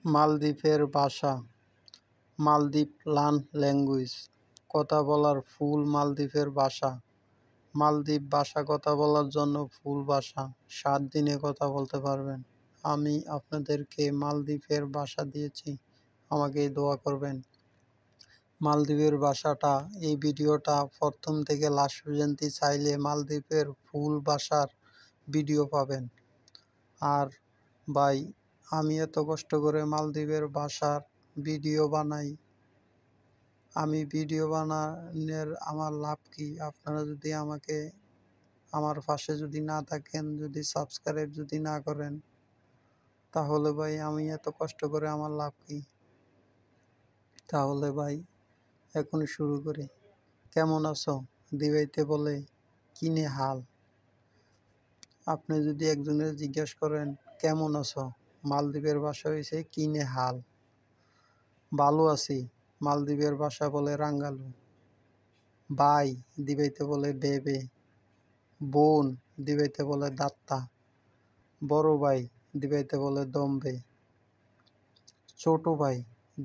মালদ্বীপের ভাষা। মালদ্বীপ লার্ন ল্যাঙ্গুয়েজ। কথা বলার ফুল মালদ্বীপের ভাষা। মালদ্বীপ ভাষা কথা বলার জন্য ফুল ভাষা 7 দিনে কথা বলতে পারবেন। আমি আপনাদেরকে মালদ্বীপের ভাষা দিয়েছি, আমাকে দোয়া করবেন। মালদ্বীপের ভাষাটা, এই ভিডিওটা প্রথম থেকে লাস্ট পর্যন্ত চাইলে মালদ্বীপের ফুল ভাষার ভিডিও পাবেন। আর ভাই, আমি এত কষ্ট করে মালদ্বীপের ভাষার ভিডিও বানাই, আমি ভিডিও বানানোর আমার লাভ কি? আপনারা যদি আমাকে আমার পাশে যদি না থাকেন, যদি সাবস্ক্রাইব যদি না করেন, তাহলে ভাই আমি এত কষ্ট করে আমার লাভ কি? তাহলে ভাই এখন শুরু করি। কেমন আছো? দিবাইতে বলে কিনে হাল। আপনি যদি একজনের জিজ্ঞেস করেন কেমন আছো, মালদ্বীপের ভাষা হয়েছে কিনে হাল। ভালো আছি, মালদ্বীপের ভাষা বলে রাঙ্গালু। ভাই দিবাইতে বলে বেবে। বোন দিবাইতে বলে দাত্তা। বড় ভাই দিবাইতে বলে দম্বে। ছোট ভাই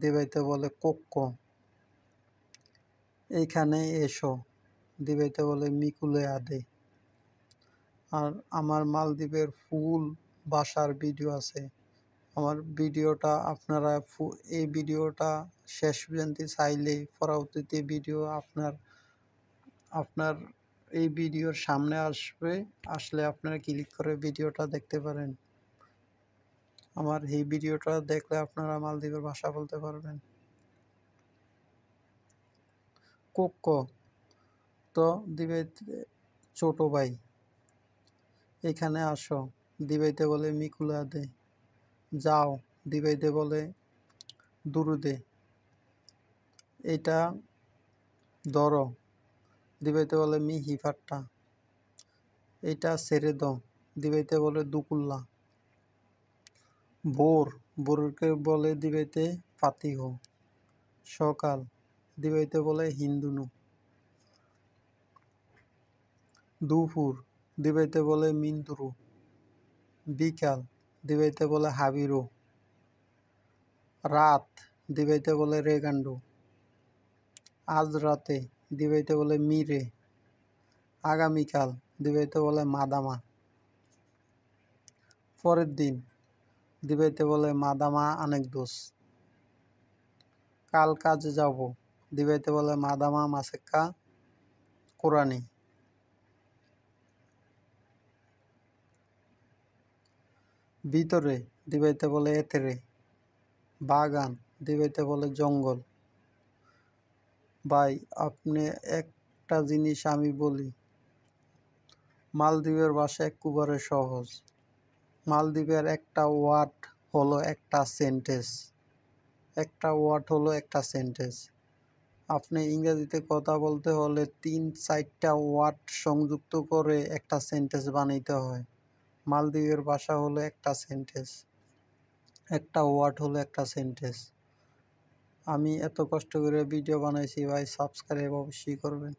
দিবাইতে বলে কোক্ক। এইখানে এসো দিবাইতে বলে মিকুলে আদে। আর আমার মালদ্বীপের ফুল ভাষার ভিডিও আছে। আমার ভিডিওটা আপনারা এই ভিডিওটা শেষ পর্যন্ত চাইলে পরবর্তীতে ভিডিও আপনার এই ভিডিওর সামনে আসবে, আসলে আপনারা ক্লিক করে ভিডিওটা দেখতে পারেন। আমার এই ভিডিওটা দেখলে আপনারা মালদ্বীপের ভাষা বলতে পারবেন। কোক্ক তো দিবাইতে ছোট ভাই। এখানে আসো দিবাইতে বলে মিকুলা দে। যাও দিবাইতে বলে দুরুদে। এটা ধরো দিবাইতে বলে মি হিফাট্টা। এটা ছেড়ে দাও দিবাইতে বলে দুকুল্লা। বোরকে বলে দিবাইতে ফাতিহ। সকাল দিবাইতে বলে হিন্দুনু। দুপুর দিবাইতে বলে মিন্দুরু। বিকাল দিবাইতে বলে হাবিরু। রাত দিবাইতে বলে রেগান্ডু। আজ রাতে দিবাইতে বলে মিরে। আগামীকাল দিবাইতে বলে মাদামা। পরের দিন দিবাইতে বলে মাদামা অনেক দোষ। কাল কাজে যাব দিবাইতে বলে মাদামা মাসেক্কা কোরআনি। ভিতরে দিবাইতে বলে এতেরে। বাগান দিবাইতে বলে জঙ্গল। ভাই আপনি একটা জিনিস আমি বলি, মালদ্বীপের ভাষা একেবারে সহজ। মালদ্বীপের একটা ওয়ার্ড হলো একটা সেন্টেন্স। একটা ওয়ার্ড হলো একটা সেন্টেন্স। আপনি ইংরেজিতে কথা বলতে হলে 3-4টা ওয়ার্ড সংযুক্ত করে একটা সেন্টেন্স বানাইতে হয়। মালদ্বীপের ভাষা হলো একটা সেন্টেন্স। একটা ওয়ার্ড হলো একটা সেন্টেন্স। আমি এত কষ্ট করে ভিডিও বানাইছি ভাই, সাবস্ক্রাইব অবশ্যই করবেন।